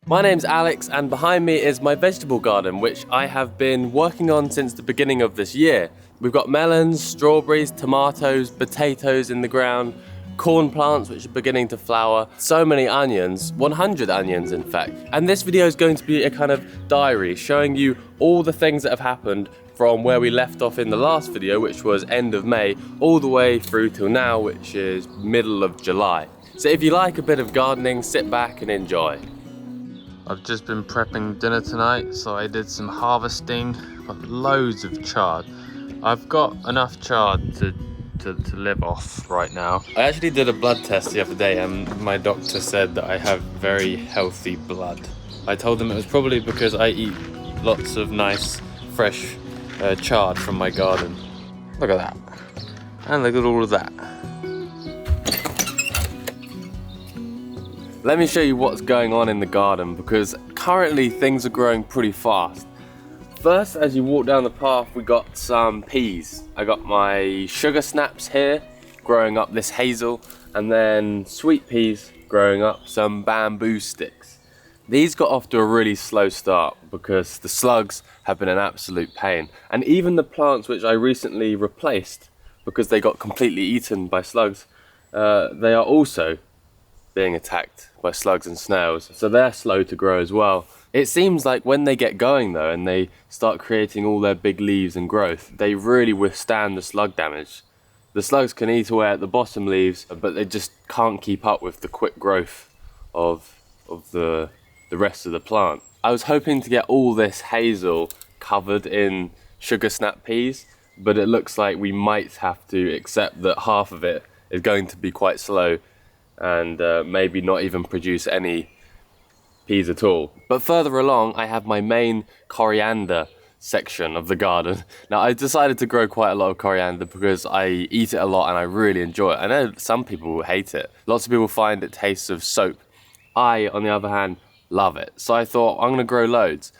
My name's Alex, and behind me is my vegetable garden, which I have been working on since the beginning of this year. We've got melons, strawberries, tomatoes, potatoes in the ground, corn plants which are beginning to flower, so many onions, 100 onions in fact. And this video is going to be a kind of diary showing you all the things that have happened from where we left off in the last video, which was end of May, all the way through till now, which is middle of July. So if you like a bit of gardening, sit back and enjoy. I've just been prepping dinner tonight, so I did some harvesting, got loads of chard. I've got enough chard to live off right now. I actually did a blood test the other day and my doctor said that I have very healthy blood. I told them it was probably because I eat lots of nice fresh chard from my garden. Look at that. And look at all of that. Let me show you what's going on in the garden, because currently things are growing pretty fast. First, as you walk down the path, we got some peas. I got my sugar snaps here, growing up this hazel, and then sweet peas growing up some bamboo sticks. These got off to a really slow start because the slugs have been an absolute pain. And even the plants which I recently replaced, because they got completely eaten by slugs, they are also being attacked by slugs and snails, so they're slow to grow as well. It seems like when they get going though and they start creating all their big leaves and growth, they really withstand the slug damage. The slugs can eat away at the bottom leaves, but they just can't keep up with the quick growth of the rest of the plant. I was hoping to get all this hazel covered in sugar snap peas, but it looks like we might have to accept that half of it is going to be quite slow and maybe not even produce any peas at all. But further along, I have my main coriander section of the garden. Now, I decided to grow quite a lot of coriander because I eat it a lot and I really enjoy it. I know some people will hate it. Lots of people find it tastes of soap. I, on the other hand, love it. So I thought, I'm gonna grow loads.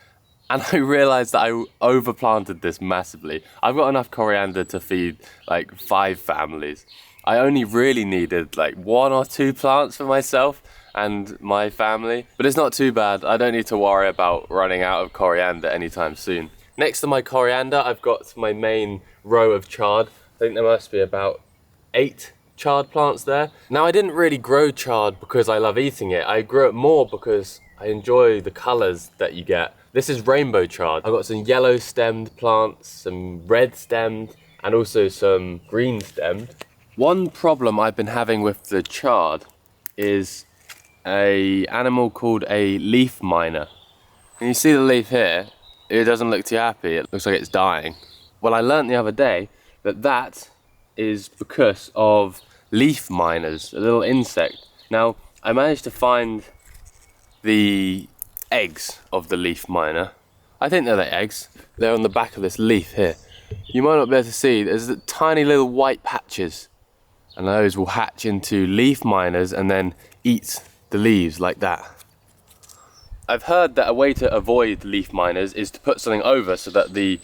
And I realized that I overplanted this massively. I've got enough coriander to feed like 5 families. I only really needed like 1 or 2 plants for myself and my family, but it's not too bad. I don't need to worry about running out of coriander anytime soon. Next to my coriander, I've got my main row of chard. I think there must be about 8 chard plants there. Now, I didn't really grow chard because I love eating it. I grew it more because I enjoy the colors that you get. This is rainbow chard. I've got some yellow stemmed plants, some red stemmed, and also some green stemmed. One problem I've been having with the chard is an animal called a leaf miner. And you see the leaf here, it doesn't look too happy, it looks like it's dying. Well, I learned the other day that that is because of leaf miners, a little insect. Now, I managed to find the eggs of the leaf miner. I think they're the eggs. They're on the back of this leaf here. You might not be able to see, there's the tiny little white patches. And those will hatch into leaf miners and then eat the leaves like that. I've heard that a way to avoid leaf miners is to put something over so that the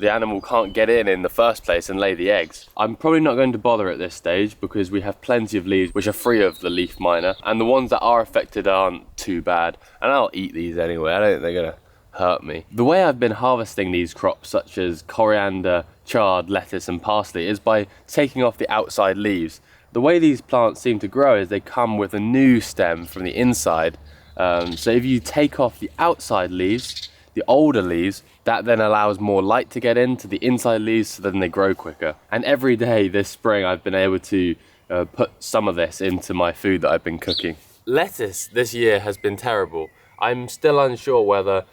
animal can't get in the first place and lay the eggs. I'm probably not going to bother at this stage because we have plenty of leaves which are free of the leaf miner, and the ones that are affected aren't too bad. And I'll eat these anyway, I don't think they're gonna hurt me. The way I've been harvesting these crops, such as coriander, chard, lettuce and parsley, is by taking off the outside leaves. The way these plants seem to grow is they come with a new stem from the inside. So if you take off the outside leaves, the older leaves, that then allows more light to get into the inside leaves, so then they grow quicker. And every day this spring I've been able to put some of this into my food that I've been cooking. Lettuce this year has been terrible. I'm still unsure whether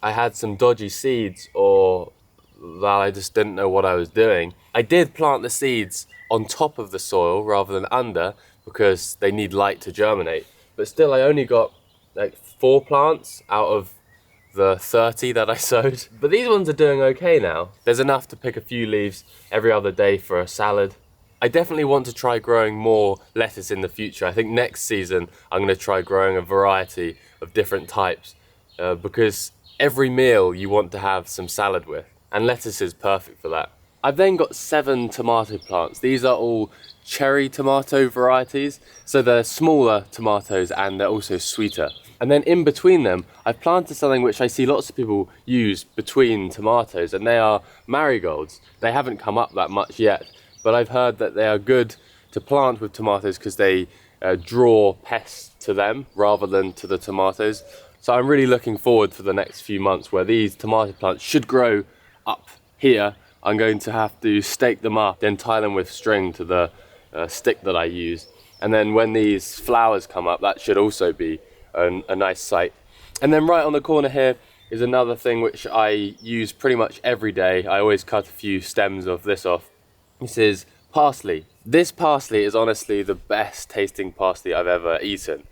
I had some dodgy seeds or that I just didn't know what I was doing. I did plant the seeds on top of the soil rather than under because they need light to germinate. But still, I only got like 4 plants out of the 30 that I sowed. But these ones are doing okay now. There's enough to pick a few leaves every other day for a salad. I definitely want to try growing more lettuce in the future. I think next season I'm going to try growing a variety of different types because every meal you want to have some salad with, and lettuce is perfect for that. I've then got 7 tomato plants. These are all cherry tomato varieties, so they're smaller tomatoes and they're also sweeter. And then in between them, I've planted something which I see lots of people use between tomatoes, and they are marigolds. They haven't come up that much yet, but I've heard that they are good to plant with tomatoes because they draw pests to them rather than to the tomatoes. So I'm really looking forward for the next few months where these tomato plants should grow up here. I'm going to have to stake them up, then tie them with string to the stick that I use. And then when these flowers come up, that should also be a nice sight. And then right on the corner here is another thing which I use pretty much every day. I always cut a few stems of this off. This is parsley. This parsley is honestly the best tasting parsley I've ever eaten.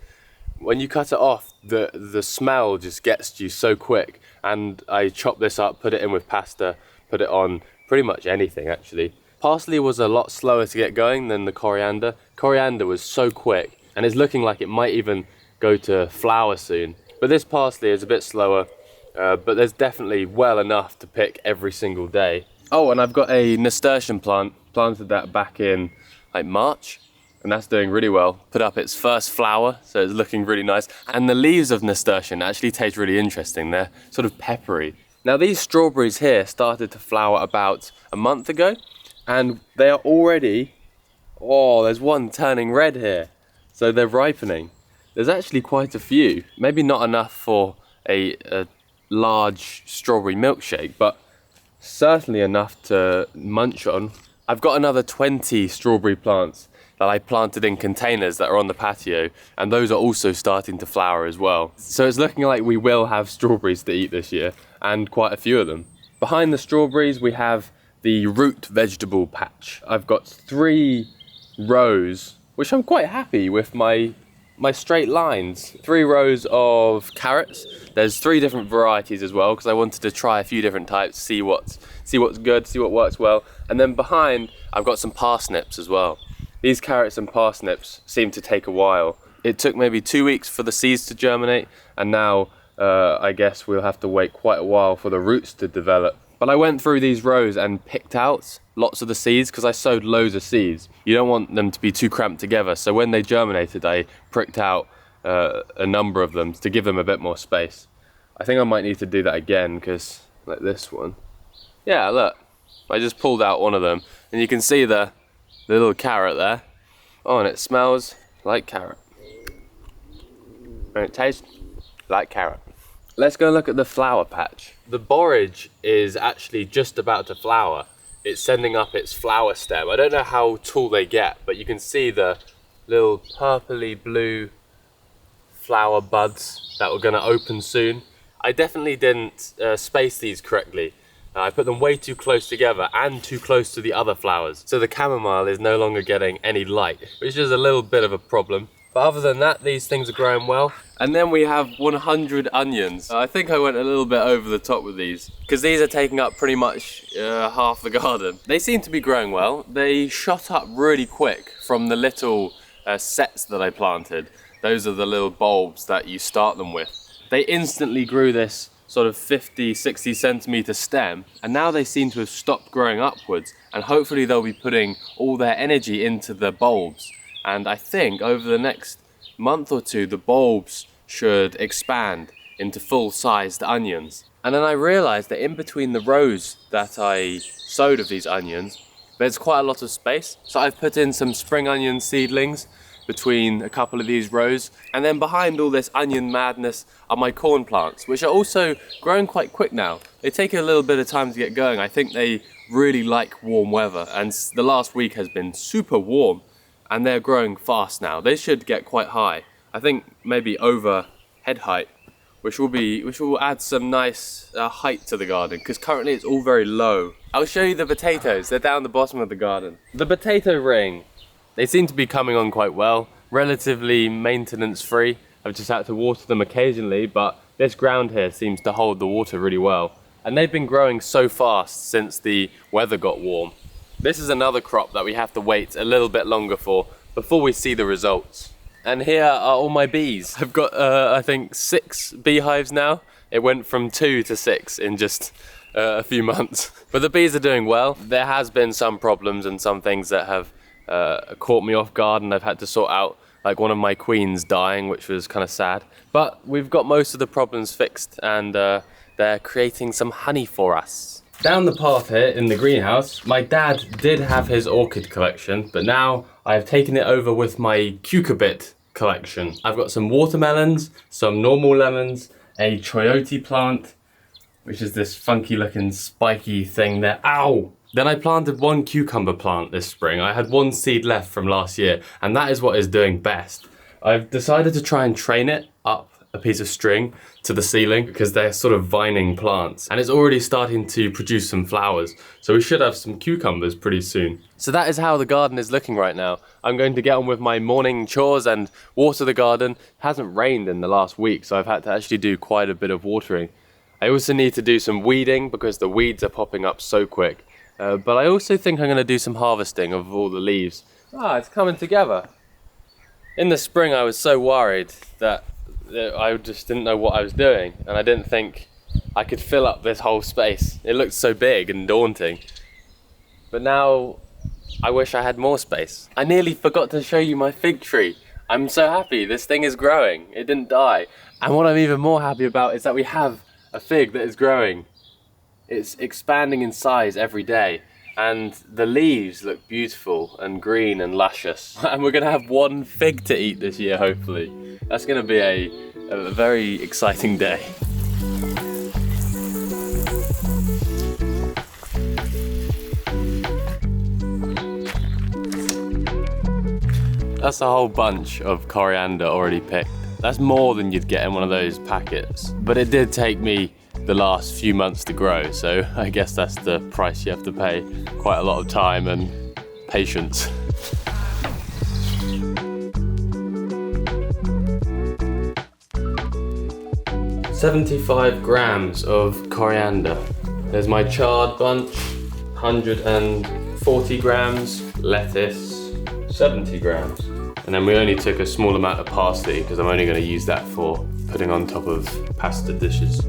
When you cut it off, the smell just gets to you so quick. And I chop this up, put it in with pasta, put it on pretty much anything actually. Parsley was a lot slower to get going than the coriander. Coriander was so quick, and it's looking like it might even go to flower soon. But this parsley is a bit slower, but there's definitely well enough to pick every single day. Oh, and I've got a nasturtium plant, planted that back in like March, and that's doing really well. Put up its first flower, so it's looking really nice. And the leaves of nasturtium actually taste really interesting. They're sort of peppery. Now these strawberries here started to flower about a month ago, and they are already, oh, there's one turning red here. So they're ripening. There's actually quite a few. Maybe not enough for a large strawberry milkshake, but certainly enough to munch on. I've got another 20 strawberry plants that I planted in containers that are on the patio, and those are also starting to flower as well. So it's looking like we will have strawberries to eat this year, and quite a few of them. Behind the strawberries we have the root vegetable patch. I've got 3 rows, which I'm quite happy with my straight lines. 3 rows of carrots. There's 3 different varieties as well, because I wanted to try a few different types, see what's good, see what works well. And then behind I've got some parsnips as well. These carrots and parsnips seem to take a while. It took maybe 2 weeks for the seeds to germinate, and now I guess we'll have to wait quite a while for the roots to develop. But I went through these rows and picked out lots of the seeds because I sowed loads of seeds. You don't want them to be too cramped together, so when they germinated I pricked out a number of them to give them a bit more space. I think I might need to do that again, because like this one. Yeah, look, I just pulled out one of them and you can see the little carrot there. Oh, and it smells like carrot. And it tastes like carrot. Let's go look at the flower patch. The borage is actually just about to flower. It's sending up its flower stem. I don't know how tall they get, but you can see the little purpley blue flower buds that were going to open soon. I definitely didn't space these correctly. I put them way too close together and too close to the other flowers. So the chamomile is no longer getting any light, which is a little bit of a problem. But other than that, these things are growing well. And then we have 100 onions. I think I went a little bit over the top with these, because these are taking up pretty much half the garden. They seem to be growing well. They shot up really quick from the little sets that I planted. Those are the little bulbs that you start them with. They instantly grew this sort of 50-60 centimeter stem, and now they seem to have stopped growing upwards, and hopefully they'll be putting all their energy into the bulbs. And I think over the next month or two the bulbs should expand into full-sized onions. And then I realized that in between the rows that I sowed of these onions, there's quite a lot of space, so I've put in some spring onion seedlings between a couple of these rows, and then behind all this onion madness are my corn plants, which are also growing quite quick now. They take a little bit of time to get going. I think they really like warm weather, and the last week has been super warm, and they're growing fast now. They should get quite high. I think maybe over head height, which will add some nice height to the garden, because currently it's all very low. I'll show you the potatoes. They're down the bottom of the garden. The potato ring. They seem to be coming on quite well, relatively maintenance free. I've just had to water them occasionally, but this ground here seems to hold the water really well. And they've been growing so fast since the weather got warm. This is another crop that we have to wait a little bit longer for before we see the results. And here are all my bees. I've got, I think, 6 beehives now. It went from 2 to 6 in just a few months. But the bees are doing well. There has been some problems and some things that have caught me off guard, and I've had to sort out like one of my queens dying, which was kind of sad. But we've got most of the problems fixed, and they're creating some honey for us. Down the path here in the greenhouse, my dad did have his orchid collection, but now I've taken it over with my cucurbit collection. I've got some watermelons, some normal lemons, a chayote plant, which is this funky looking spiky thing there. Ow! Then I planted one cucumber plant this spring. I had one seed left from last year, and that is what is doing best. I've decided to try and train it up a piece of string to the ceiling because they're sort of vining plants, and it's already starting to produce some flowers. So we should have some cucumbers pretty soon. So that is how the garden is looking right now. I'm going to get on with my morning chores and water the garden. It hasn't rained in the last week, so I've had to actually do quite a bit of watering. I also need to do some weeding because the weeds are popping up so quick. But I also think I'm going to do some harvesting of all the leaves. It's coming together. In the spring I was so worried that I just didn't know what I was doing, and I didn't think I could fill up this whole space. It looked so big and daunting. But now I wish I had more space. I nearly forgot to show you my fig tree. I'm so happy, this thing is growing. It didn't die. And what I'm even more happy about is that we have a fig that is growing. It's expanding in size every day, and the leaves look beautiful and green and luscious. And we're gonna have one fig to eat this year, hopefully. That's gonna be a very exciting day. That's a whole bunch of coriander already picked. That's more than you'd get in one of those packets. But it did take me the last few months to grow, so I guess that's the price you have to pay. Quite a lot of time and patience. "75 grams of coriander. There's my chard bunch, 140 grams, lettuce, 70 grams. And then we only took a small amount of parsley because I'm only going to use that for putting on top of pasta dishes.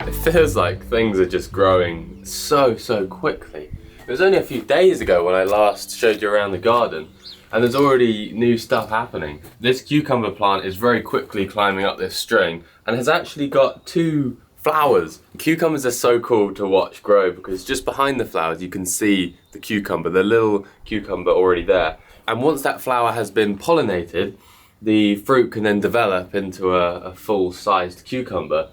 It feels like things are just growing so quickly. It was only a few days ago when I last showed you around the garden, and there's already new stuff happening. This cucumber plant is very quickly climbing up this string and has actually got 2 flowers. Cucumbers are so cool to watch grow because just behind the flowers you can see the cucumber, the little cucumber already there. And once that flower has been pollinated, the fruit can then develop into a full-sized cucumber.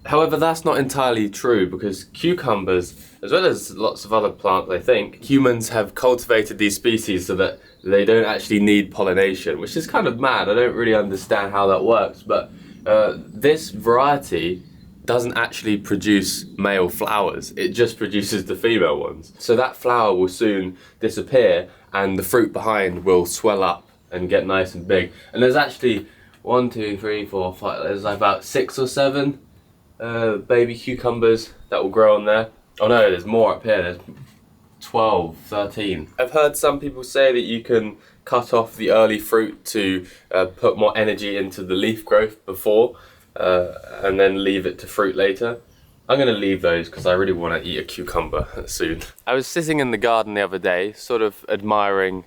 However, that's not entirely true because cucumbers, as well as lots of other plants, I think, humans have cultivated these species so that they don't actually need pollination, which is kind of mad. I don't really understand how that works, but this variety doesn't actually produce male flowers. It just produces the female ones. So that flower will soon disappear and the fruit behind will swell up and get nice and big. And there's actually 1, 2, 3, 4, 5, there's about 6 or 7 baby cucumbers that will grow on there. Oh no, there's more up here. There's 12, 13. I've heard some people say that you can cut off the early fruit to put more energy into the leaf growth before and then leave it to fruit later. I'm going to leave those because I really want to eat a cucumber soon. I was sitting in the garden the other day, sort of admiring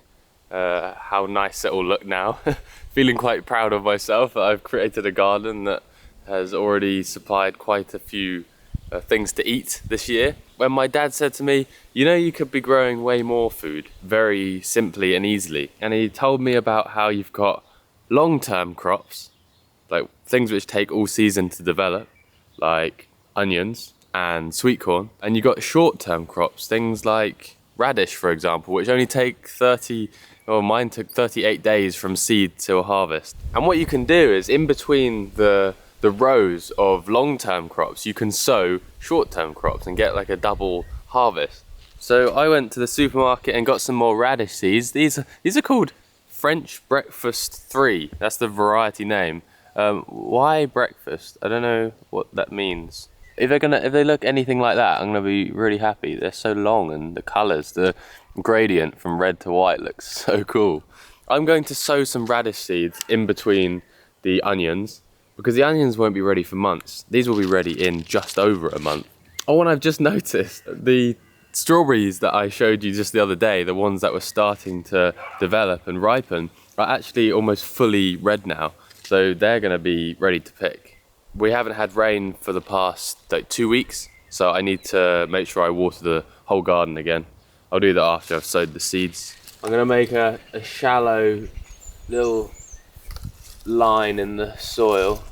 how nice it all look now. Feeling quite proud of myself that I've created a garden that has already supplied quite a few things to eat this year. When my dad said to me, you know, you could be growing way more food very simply and easily. And he told me about how you've got long-term crops, like things which take all season to develop, like onions and sweet corn. And you've got short-term crops, things like radish, for example, which only take mine took 38 days from seed to harvest. And what you can do is in between the rows of long-term crops, you can sow short-term crops and get like a double harvest. So I went to the supermarket and got some more radish seeds. These are called French Breakfast 3. That's the variety name. Why breakfast? I don't know what that means. If they look anything like that, I'm gonna be really happy. They're so long and the colors, the gradient from red to white looks so cool. I'm going to sow some radish seeds in between the onions because the onions won't be ready for months. These will be ready in just over a month. Oh, and I've just noticed the strawberries that I showed you just the other day, the ones that were starting to develop and ripen, are actually almost fully red now. So they're gonna be ready to pick. We haven't had rain for the past like 2 weeks, so I need to make sure I water the whole garden again. I'll do that after I've sowed the seeds. I'm gonna make a shallow little line in the soil.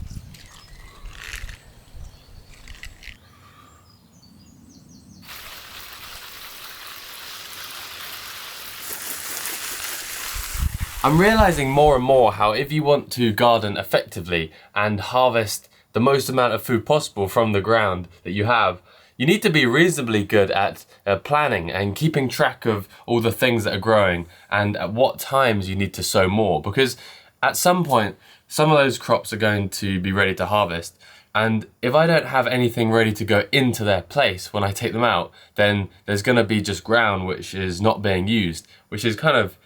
I'm realizing more and more how if you want to garden effectively and harvest the most amount of food possible from the ground that you have, you need to be reasonably good at planning and keeping track of all the things that are growing and at what times you need to sow more, because at some point some of those crops are going to be ready to harvest, and if I don't have anything ready to go into their place when I take them out, then there's going to be just ground which is not being used, which is kind of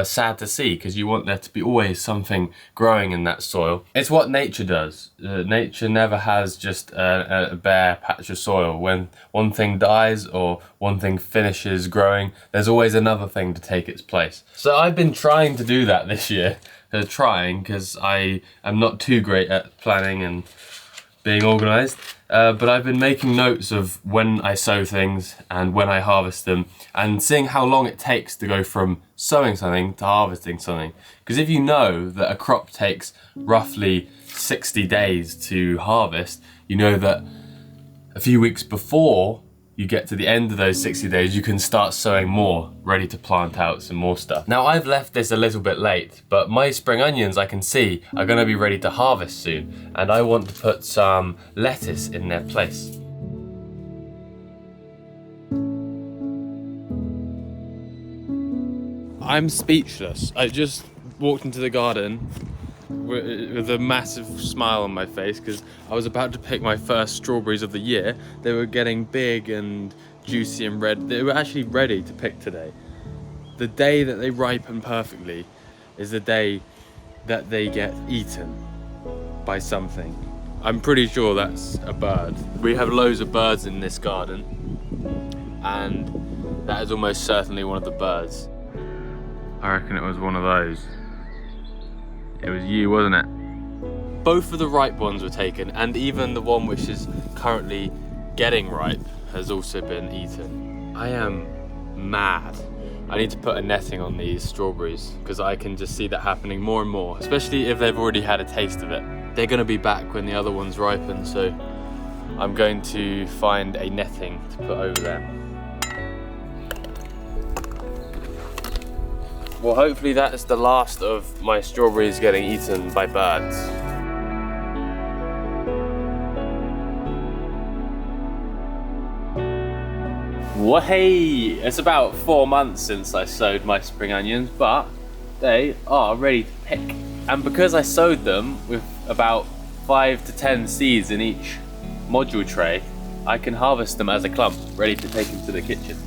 sad to see, because you want there to be always something growing in that soil. It's what nature does. Nature never has just a bare patch of soil. When one thing dies or one thing finishes growing, there's always another thing to take its place. So I've been trying to do that this year. Because I am not too great at planning and being organised, but I've been making notes of when I sow things and when I harvest them, and seeing how long it takes to go from sowing something to harvesting something. Because if you know that a crop takes roughly 60 days to harvest, you know that a few weeks before you get to the end of those 60 days, you can start sowing more, ready to plant out some more stuff. Now I've left this a little bit late, but my spring onions I can see are gonna be ready to harvest soon, and I want to put some lettuce in their place. I'm speechless. I just walked into the garden with a massive smile on my face because I was about to pick my first strawberries of the year. They were getting big and juicy and red. They were actually ready to pick today. The day that they ripen perfectly is the day that they get eaten by something. I'm pretty sure that's a bird. We have loads of birds in this garden, and that is almost certainly one of the birds. I reckon it was one of those. It was you, wasn't it? Both of the ripe ones were taken, and even the one which is currently getting ripe has also been eaten. I am mad. I need to put a netting on these strawberries because I can just see that happening more and more, especially if they've already had a taste of it. They're going to be back when the other ones ripen, so I'm going to find a netting to put over them. Well, hopefully that is the last of my strawberries getting eaten by birds. Well, hey, it's about 4 months since I sowed my spring onions, but they are ready to pick. And because I sowed them with about 5 to 10 seeds in each module tray, I can harvest them as a clump, ready to take into the kitchen.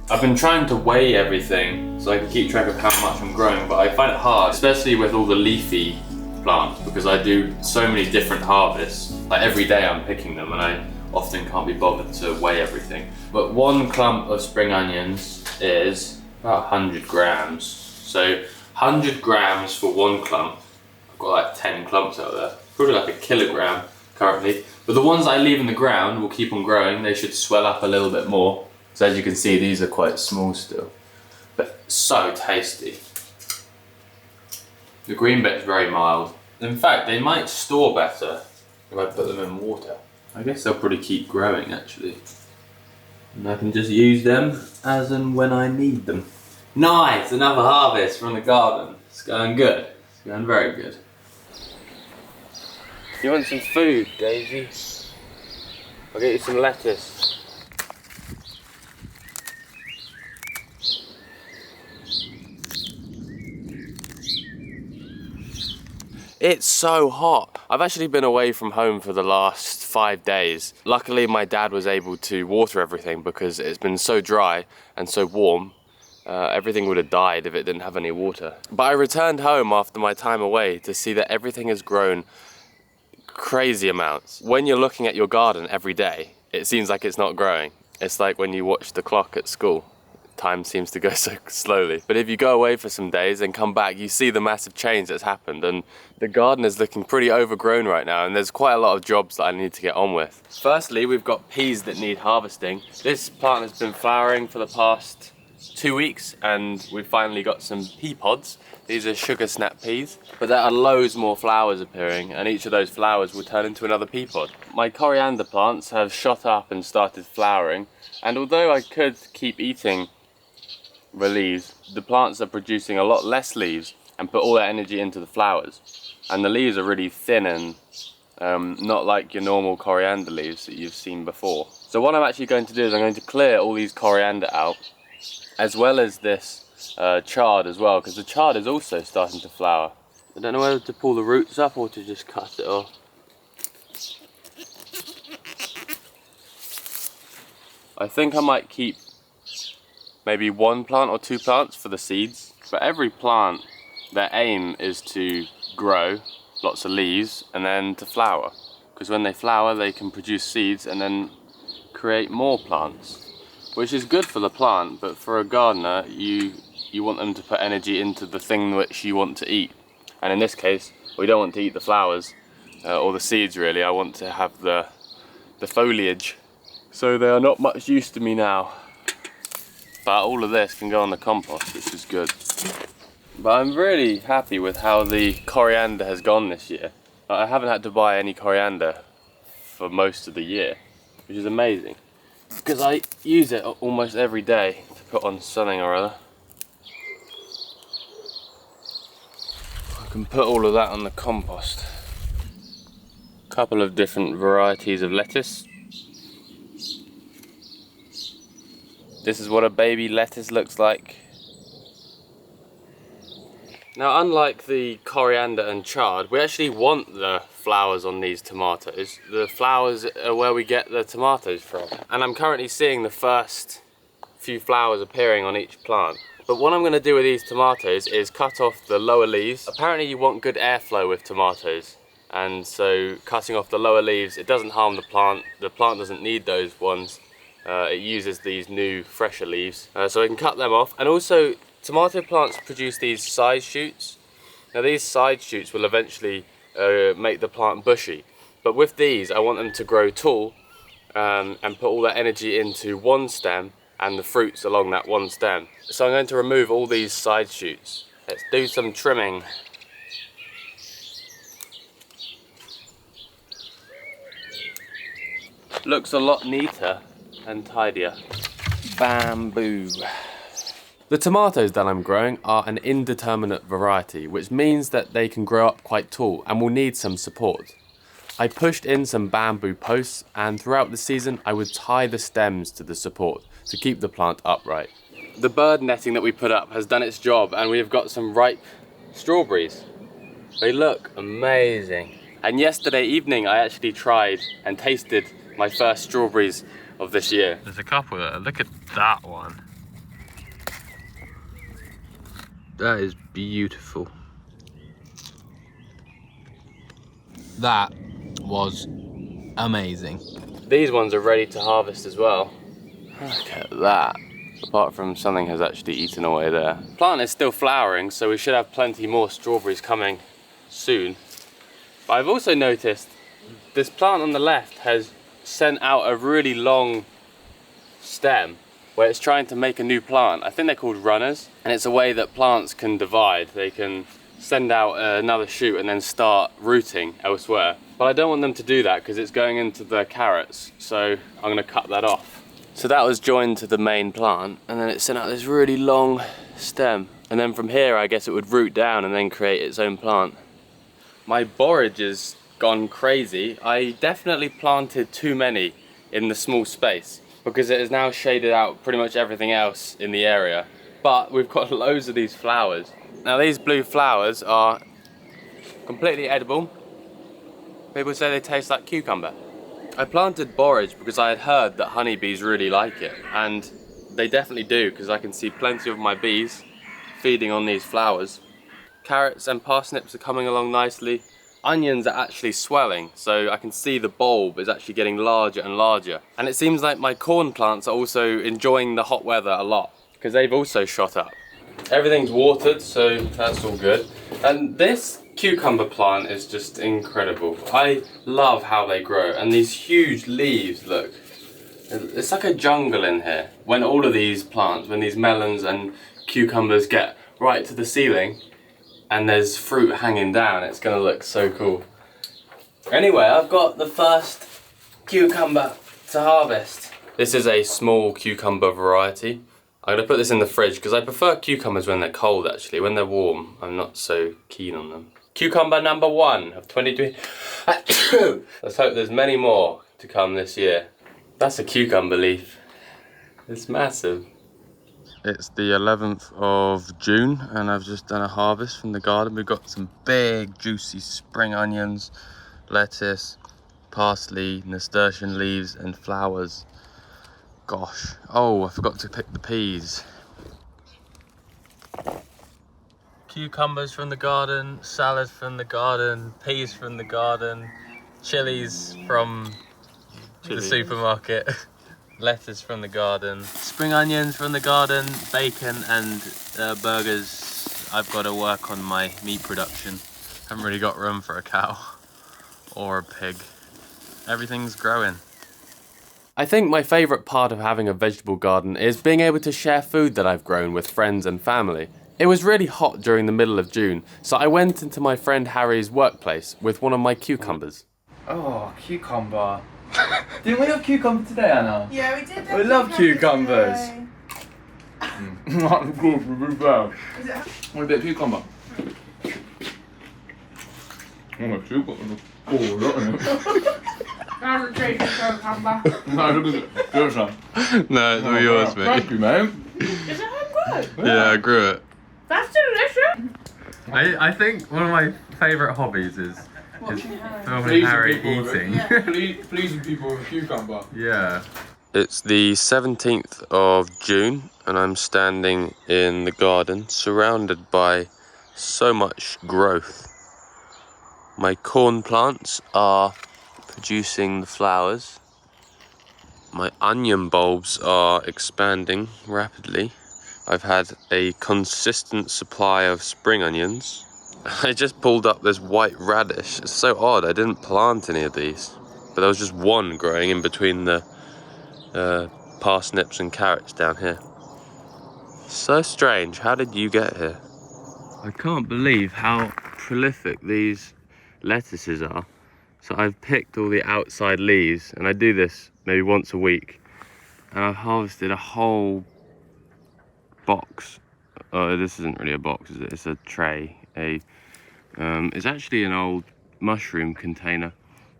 I've been trying to weigh everything so I can keep track of how much I'm growing, but I find it hard, especially with all the leafy plants, because I do so many different harvests. Like every day I'm picking them and I often can't be bothered to weigh everything. But one clump of spring onions is about 100 grams. So 100 grams for one clump. I've got like 10 clumps out there, probably like a kilogram currently. But the ones I leave in the ground will keep on growing. They should swell up a little bit more. So as you can see, these are quite small still, but so tasty. The green bit's very mild. In fact, they might store better if I put them in water. I guess they'll probably keep growing actually. And I can just use them as and when I need them. Nice, another harvest from the garden. It's going good, it's going very good. You want some food, Daisy? I'll get you some lettuce. It's so hot. I've actually been away from home for the last 5 days. Luckily, my dad was able to water everything because it's been so dry and so warm. Everything would have died if it didn't have any water. But I returned home after my time away to see that everything has grown crazy amounts. When you're looking at your garden every day, it seems like it's not growing. It's like when you watch the clock at school. Time seems to go so slowly. But if you go away for some days and come back, you see the massive change that's happened, and the garden is looking pretty overgrown right now, and there's quite a lot of jobs that I need to get on with. Firstly, we've got peas that need harvesting. This plant has been flowering for the past 2 weeks, and we've finally got some pea pods. These are sugar snap peas, but there are loads more flowers appearing, and each of those flowers will turn into another pea pod. My coriander plants have shot up and started flowering, and although I could keep eating the leaves, the plants are producing a lot less leaves and put all their energy into the flowers. And the leaves are really thin and not like your normal coriander leaves that you've seen before. So what I'm actually going to do is I'm going to clear all these coriander out, as well as this chard as well, because the chard is also starting to flower. I don't know whether to pull the roots up or to just cut it off. I think I might keep maybe 1 plant or 2 plants for the seeds. For every plant, their aim is to grow lots of leaves and then to flower, because when they flower they can produce seeds and then create more plants, which is good for the plant, but for a gardener you want them to put energy into the thing which you want to eat. And in this case, we don't want to eat the flowers or the seeds really. I want to have the foliage. So they are not much use to me now. But all of this can go on the compost, which is good. But I'm really happy with how the coriander has gone this year. I haven't had to buy any coriander for most of the year, which is amazing, because I use it almost every day to put on something or other. I can put all of that on the compost. A couple of different varieties of lettuce. This is what a baby lettuce looks like. Now, unlike the coriander and chard, we actually want the flowers on these tomatoes. The flowers are where we get the tomatoes from. And I'm currently seeing the first few flowers appearing on each plant. But what I'm going to do with these tomatoes is cut off the lower leaves. Apparently you want good airflow with tomatoes. And so cutting off the lower leaves, it doesn't harm the plant. The plant doesn't need those ones. It uses these new, fresher leaves. So I can cut them off. And also, tomato plants produce these side shoots. Now these side shoots will eventually make the plant bushy. But with these, I want them to grow tall and put all that energy into one stem and the fruits along that one stem. So I'm going to remove all these side shoots. Let's do some trimming. Looks a lot neater and tidier. Bamboo. The tomatoes that I'm growing are an indeterminate variety, which means that they can grow up quite tall and will need some support. I pushed in some bamboo posts, and throughout the season I would tie the stems to the support to keep the plant upright. The bird netting that we put up has done its job, and we have got some ripe strawberries. They look amazing. And yesterday evening I actually tried and tasted my first strawberries of this year. There's a couple there. Look at that one. That is beautiful. That was amazing. These ones are ready to harvest as well. Look at that. Apart from something has actually eaten away there. The plant is still flowering, so we should have plenty more strawberries coming soon. But I've also noticed this plant on the left has sent out a really long stem where it's trying to make a new plant. I think they're called runners, and it's a way that plants can divide. They can send out another shoot and then start rooting elsewhere. But I don't want them to do that because it's going into the carrots, so I'm going to cut that off. So that was joined to the main plant, and then it sent out this really long stem. And then from here I guess it would root down and then create its own plant. My borage has gone crazy. I definitely planted too many in the small space because it has now shaded out pretty much everything else in the area. But we've got loads of these flowers. Now these blue flowers are completely edible. People say they taste like cucumber. I planted borage because I had heard that honeybees really like it, and they definitely do, because I can see plenty of my bees feeding on these flowers. Carrots and parsnips are coming along nicely. onions are actually swelling, so I can see the bulb is actually getting larger and larger. And it seems like my corn plants are also enjoying the hot weather a lot, because they've also shot up. Everything's watered, so that's all good. And this cucumber plant is just incredible. I love how they grow, and these huge leaves, look. It's like a jungle in here. When all of these plants, when these melons and cucumbers get right to the ceiling, and there's fruit hanging down, it's gonna look so cool. Anyway, I've got the first cucumber to harvest. This is a small cucumber variety. I'm gonna put this in the fridge because I prefer cucumbers when they're cold actually. When they're warm, I'm not so keen on them. Cucumber number 1 of 2020. Let's hope there's many more to come this year. That's a cucumber leaf. It's massive. It's the 11th of June and I've just done a harvest from the garden. We've got some big juicy spring onions, lettuce, parsley, nasturtium leaves and flowers. Gosh, oh, I forgot to pick the peas. Cucumbers from the garden, salad from the garden, peas from the garden, chilies from the supermarket, lettuce from the garden, spring onions from the garden, bacon and burgers. I've got to work on my meat production. Haven't really got room for a cow or a pig. Everything's growing. I think my favourite part of having a vegetable garden is being able to share food that I've grown with friends and family. It was really hot during the middle of June, so I went into my friend Harry's workplace with one of my cucumbers. Oh, cucumber. Didn't we have cucumber today, Anna? Yeah, we did. We love cucumbers. Not good, really bad. Is it? Want a bit of cucumber? Oh, cucumber. Oh, look at it. That's a great cucumber. No, look at it. Do some. No, it's all yours, mate. Thank you, mate. Is it home good? Yeah, I grew it. That's delicious. I think one of my favourite hobbies is filming Harry eating. Pleasing people with a cucumber. Yeah. It's the 17th of June and I'm standing in the garden surrounded by so much growth. My corn plants are producing the flowers. My onion bulbs are expanding rapidly. I've had a consistent supply of spring onions. I just pulled up this white radish. It's so odd, I didn't plant any of these. But there was just one growing in between the parsnips and carrots down here. So strange, how did you get here? I can't believe how prolific these lettuces are. So I've picked all the outside leaves, and I do this maybe once a week. And I've harvested a whole box. Oh, this isn't really a box, is it? It's a tray. It's actually an old mushroom container.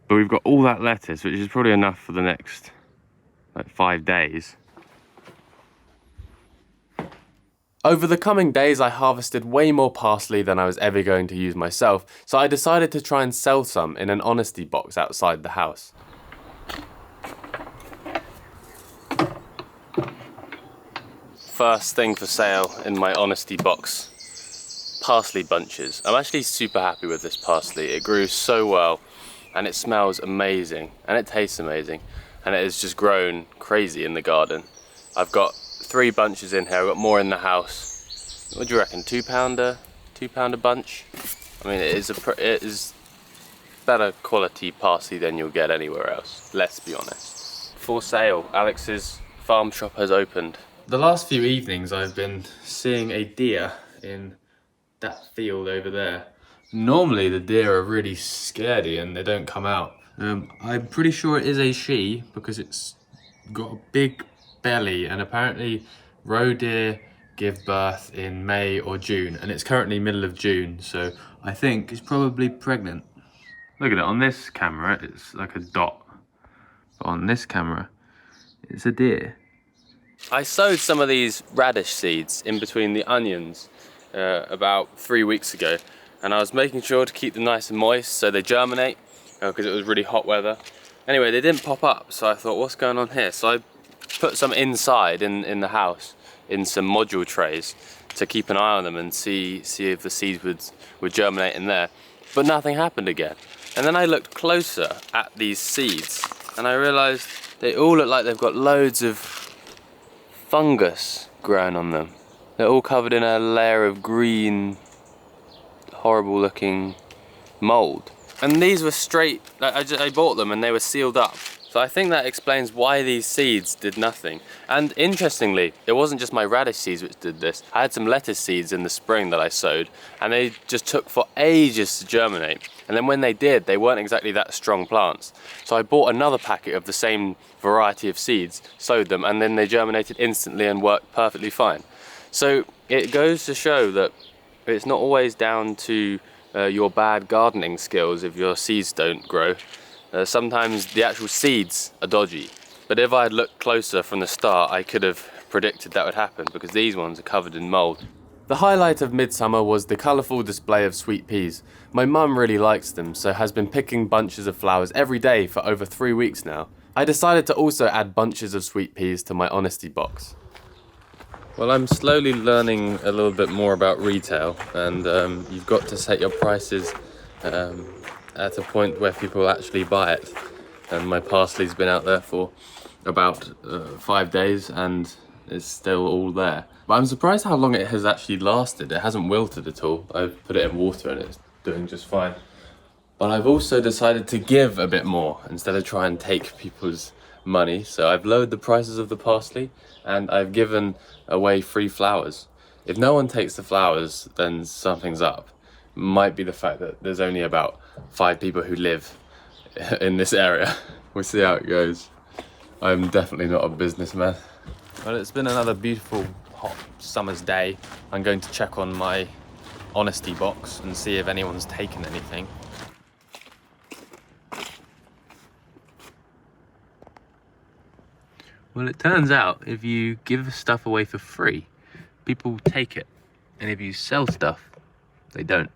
But we've got all that lettuce, which is probably enough for the next like 5 days. Over the coming days, I harvested way more parsley than I was ever going to use myself, so I decided to try and sell some in an honesty box outside the house. First thing for sale in my honesty box, parsley bunches. I'm actually super happy with this parsley. It grew so well and it smells amazing and it tastes amazing and it has just grown crazy in the garden. I've got 3 bunches in here. I've got more in the house. What do you reckon? £2 bunch? I mean, it is better quality parsley than you'll get anywhere else. Let's be honest. For sale. Alex's farm shop has opened. The last few evenings, I've been seeing a deer in that field over there. Normally, the deer are really scaredy and they don't come out. I'm pretty sure it is a she because it's got a big belly, and apparently roe deer give birth in May or June, and it's currently middle of June, so I think it's probably pregnant. Look at it, on this camera it's like a dot, but on this camera it's a deer. I sowed some of these radish seeds in between the onions about 3 weeks ago, and I was making sure to keep them nice and moist so they germinate because it was really hot weather. Anyway, they didn't pop up, so I thought, what's going on here? So I put some inside in the house in some module trays, to keep an eye on them and see if the seeds would germinate in there. But nothing happened again. And then I looked closer at these seeds and I realized they all look like they've got loads of fungus growing on them. They're all covered in a layer of green, horrible looking mold. And these were straight, I bought them and they were sealed up. So I think that explains why these seeds did nothing. And interestingly, it wasn't just my radish seeds which did this. I had some lettuce seeds in the spring that I sowed and they just took for ages to germinate. And then when they did, they weren't exactly that strong plants. So I bought another packet of the same variety of seeds, sowed them, and then they germinated instantly and worked perfectly fine. So it goes to show that it's not always down to your bad gardening skills if your seeds don't grow. Sometimes the actual seeds are dodgy. But if I had looked closer from the start, I could have predicted that would happen because these ones are covered in mold. The highlight of midsummer was the colourful display of sweet peas. My mum really likes them, so has been picking bunches of flowers every day for over 3 weeks now. I decided to also add bunches of sweet peas to my honesty box. Well, I'm slowly learning a little bit more about retail, and you've got to set your prices at a point where people actually buy it. And my parsley's been out there for about 5 days and it's still all there. But I'm surprised how long it has actually lasted. It hasn't wilted at all. I've put it in water and it's doing just fine. But I've also decided to give a bit more instead of try and take people's money. So I've lowered the prices of the parsley and I've given away free flowers. If no one takes the flowers, then something's up. Might be the fact that there's only about 5 people who live in this area. We'll see how it goes. I'm definitely not a businessman. Well, it's been another beautiful hot summer's day. I'm going to check on my honesty box and see if anyone's taken anything. Well, it turns out if you give stuff away for free, people take it. And if you sell stuff, they don't.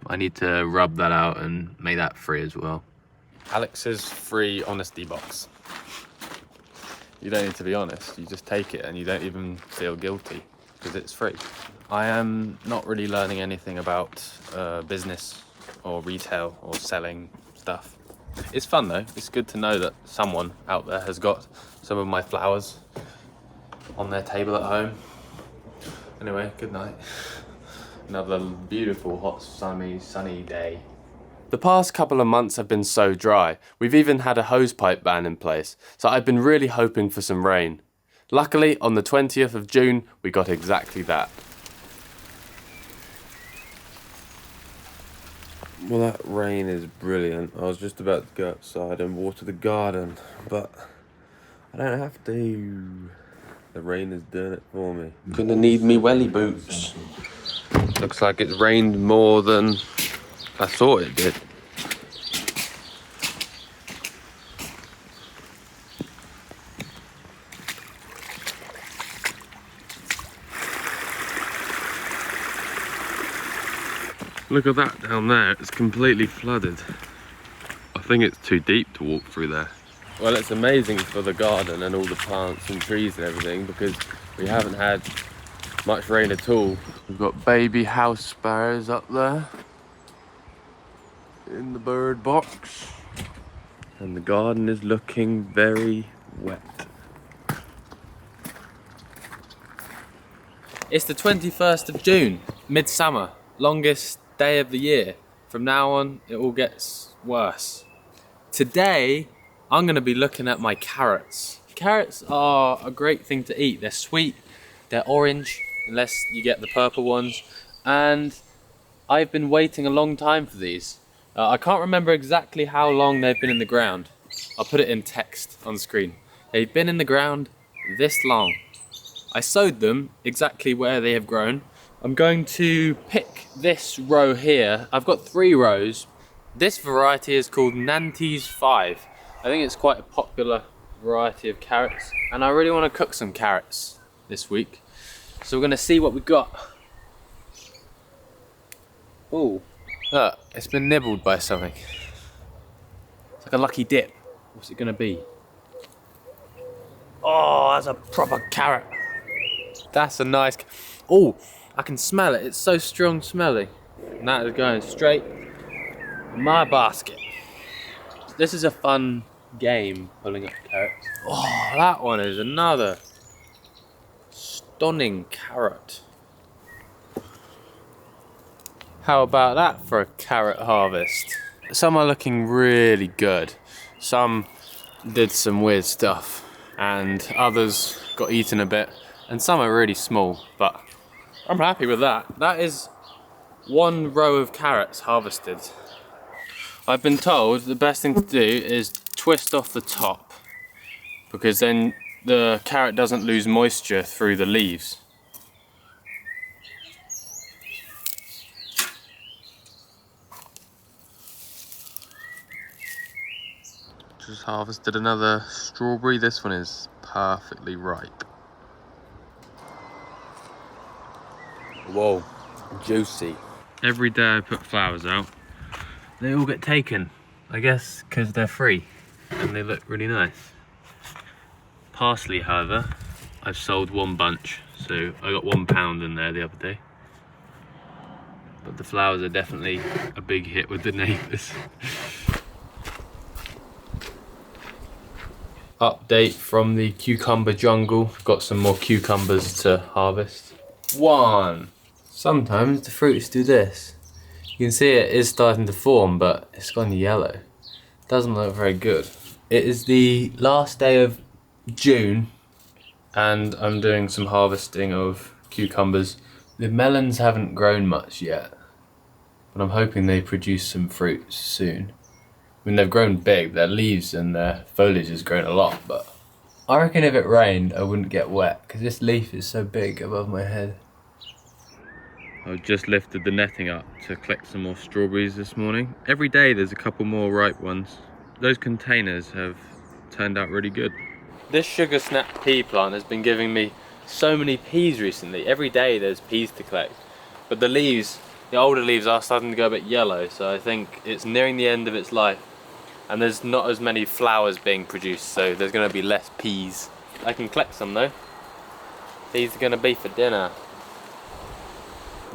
I need to rub that out and make that free as well. Alex's free honesty box. You don't need to be honest, you just take it and you don't even feel guilty because it's free. I am not really learning anything about business or retail or selling stuff. It's fun though, it's good to know that someone out there has got some of my flowers on their table at home. Anyway, good night. Another beautiful, hot, sunny day. The past couple of months have been so dry. We've even had a hosepipe ban in place, so I've been really hoping for some rain. Luckily, on the 20th of June, we got exactly that. Well, that rain is brilliant. I was just about to go outside and water the garden, but I don't have to. The rain is doing it for me. Gonna need me welly boots. Looks like it's rained more than I thought it did. Look at that down there, it's completely flooded. I think it's too deep to walk through there. Well, it's amazing for the garden and all the plants and trees and everything because we haven't had much rain at all. We've got baby house sparrows up there in the bird box. And the garden is looking very wet. It's the 21st of June, midsummer, longest day of the year. From now on, it all gets worse. Today, I'm gonna be looking at my carrots. Carrots are a great thing to eat. They're sweet, they're orange, unless you get the purple ones. And I've been waiting a long time for these. I can't remember exactly how long they've been in the ground. I'll put it in text on screen. They've been in the ground this long. I sowed them exactly where they have grown. I'm going to pick this row here. I've got 3 rows. This variety is called Nantes 5. I think it's quite a popular variety of carrots. And I really want to cook some carrots this week. So we're going to see what we got. Ooh, look, it's been nibbled by something. It's like a lucky dip. What's it going to be? Oh, that's a proper carrot. That's a nice... Oh, I can smell it. It's so strong smelling. And that is going straight in my basket. This is a fun game, pulling up carrots. Oh, that one is another stunning carrot. How about that for a carrot harvest? Some are looking really good. Some did some weird stuff and others got eaten a bit, and some are really small, but I'm happy with that. That is one row of carrots harvested. I've been told the best thing to do is twist off the top, because then the carrot doesn't lose moisture through the leaves. Just harvested another strawberry. This one is perfectly ripe. Whoa, juicy. Every day I put flowers out, they all get taken. I guess because they're free and they look really nice. Parsley, however, I've sold one bunch, so I got £1 in there the other day. But the flowers are definitely a big hit with the neighbours. Update from the cucumber jungle. Got some more cucumbers to harvest. One. Sometimes the fruits do this. You can see it is starting to form, but it's gone yellow. Doesn't look very good. It is the last day of June and I'm doing some harvesting of cucumbers. The melons haven't grown much yet, but I'm hoping they produce some fruits soon. I mean, they've grown big, their leaves and their foliage has grown a lot, but I reckon if it rained I wouldn't get wet because this leaf is so big above my head. I've just lifted the netting up to collect some more strawberries this morning. Every day there's a couple more ripe ones. Those containers have turned out really good. This sugar snap pea plant has been giving me so many peas recently. Every day there's peas to collect. But the leaves, the older leaves are starting to go a bit yellow, so I think it's nearing the end of its life. And there's not as many flowers being produced, so there's going to be less peas. I can collect some though. These are going to be for dinner.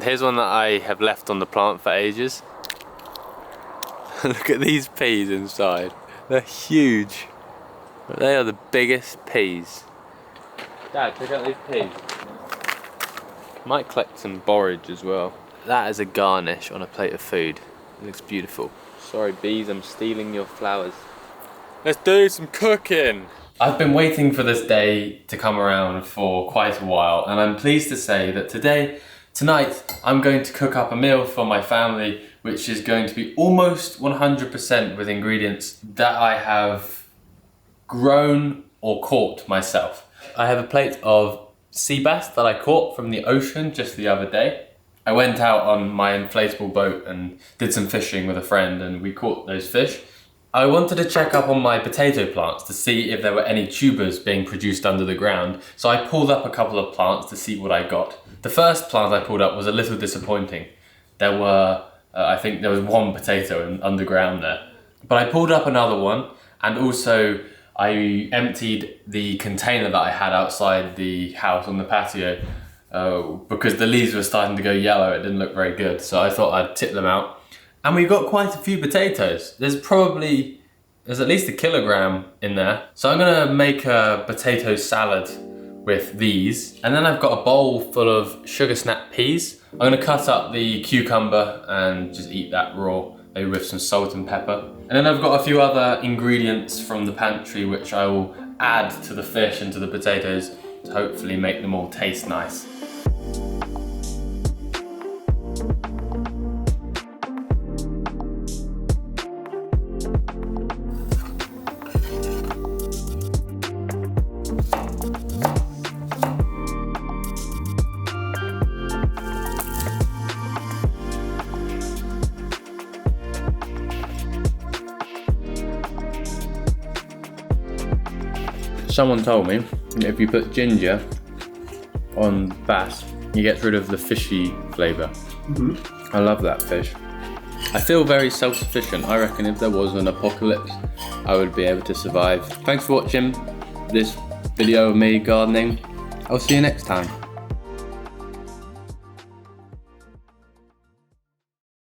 Here's one that I have left on the plant for ages. Look at these peas inside. They're huge. They are the biggest peas. Dad, check out these peas. Might collect some borage as well. That is a garnish on a plate of food. It looks beautiful. Sorry bees, I'm stealing your flowers. Let's do some cooking. I've been waiting for this day to come around for quite a while, and I'm pleased to say that tonight, I'm going to cook up a meal for my family, which is going to be almost 100% with ingredients that I have grown or caught myself. I have a plate of sea bass that I caught from the ocean just the other day. I went out on my inflatable boat and did some fishing with a friend and we caught those fish. I wanted to check up on my potato plants to see if there were any tubers being produced under the ground, so I pulled up a couple of plants to see what I got. The first plant I pulled up was a little disappointing. There were, I think there was one potato underground there. But I pulled up another one, and also I emptied the container that I had outside the house on the patio because the leaves were starting to go yellow. It didn't look very good, so I thought I'd tip them out. And we got quite a few potatoes. There's at least a kilogram in there. So I'm gonna make a potato salad with these. And then I've got a bowl full of sugar snap peas. I'm gonna cut up the cucumber and just eat that raw, maybe with some salt and pepper. And then I've got a few other ingredients from the pantry which I will add to the fish and to the potatoes to hopefully make them all taste nice. Someone told me that if you put ginger on bass, you get rid of the fishy flavour. I love that fish. I feel very self-sufficient. I reckon if there was an apocalypse, I would be able to survive. Thanks for watching this video of me gardening. I'll see you next time.